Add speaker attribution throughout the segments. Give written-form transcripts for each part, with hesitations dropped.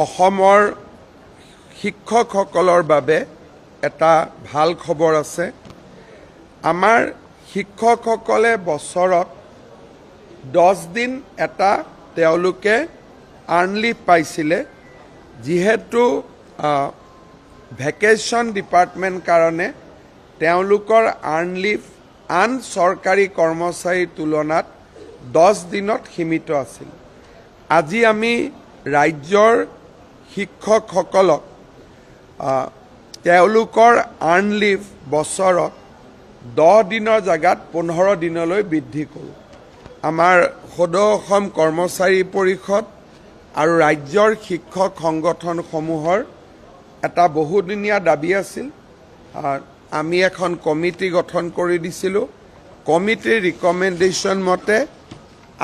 Speaker 1: অসমৰ শিক্ষকসকলৰ বাবে এটা ভাল খবৰ আছে। আমাৰ শিক্ষকসকলে বছৰত 10 দিন এটা তেওঁলোকে আৰ্ণ লিভ পাইছিলে, যিহেতু ভেকেশ্যন ডিপাৰ্টমেণ্ট কাৰণে তেওঁলোকৰ আৰ্ণ লিভ আন চৰকাৰী কৰ্মচাৰীৰ তুলনাত 10 দিনত সীমিত আছিল। আজি আমি ৰাজ্যৰ শিক্ষকসকলক তেওঁলোকৰ আৰ্ণ লিভ বছৰত 10 দিনৰ জেগাত 15 দিনলৈ বৃদ্ধি কৰোঁ। আমাৰ সদৌ অসম কৰ্মচাৰী পৰিষদ আৰু ৰাজ্যৰ শিক্ষক সংগঠনসমূহৰ এটা বহুদিনীয়া দাবী আছিল। আমি এখন কমিটি গঠন কৰি দিছিলোঁ। কমিটিৰ ৰিকমেণ্ডেশ্যন মতে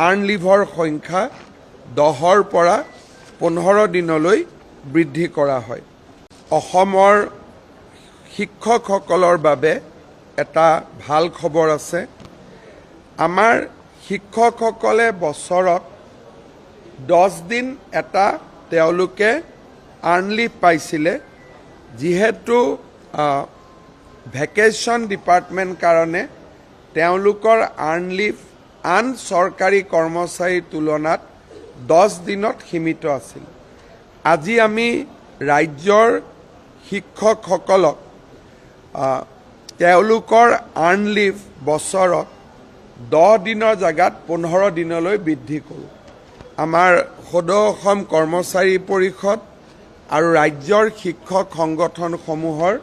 Speaker 1: আৰ্ণ লিভৰ সংখ্যা 10ৰ পৰা 15 দিনলৈ বৃদ্ধি কৰা হয়। অসমৰ শিক্ষকসকলৰ বাবে এটা ভাল খবৰ আছে। আমাৰ শিক্ষকসকলে বছৰত 10 দিন এটা তেওঁলোকে আৰ্ণ লিভ পাইছিলে, যিহেতু ভেকেশ্যন ডিপাৰ্টমেণ্ট কাৰণে তেওঁলোকৰ আৰ্ণ লিভ আন চৰকাৰী কৰ্মচাৰীৰ তুলনাত 10 দিনত সীমিত আছিল। আজি আমি ৰাজ্যৰ শিক্ষকসকলক তেওঁলোকৰ আৰ্ণ লিভ বছৰত 10 দিনৰ জেগাত 15 দিনলৈ বৃদ্ধি কৰোঁ। আমাৰ সদৌ অসম কৰ্মচাৰী পৰিষদ আৰু ৰাজ্যৰ শিক্ষক সংগঠনসমূহৰ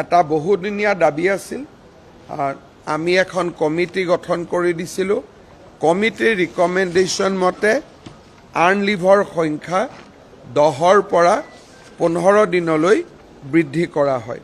Speaker 1: এটা বহুদিনীয়া দাবী আছিল। আমি এখন কমিটি গঠন কৰি দিছিলোঁ। কমিটিৰ ৰিকমেণ্ডেশ্যন মতে আৰ্ণ লিভৰ সংখ্যা 10ৰ পৰা 15 দিনলৈ বৃদ্ধি কৰা হয়।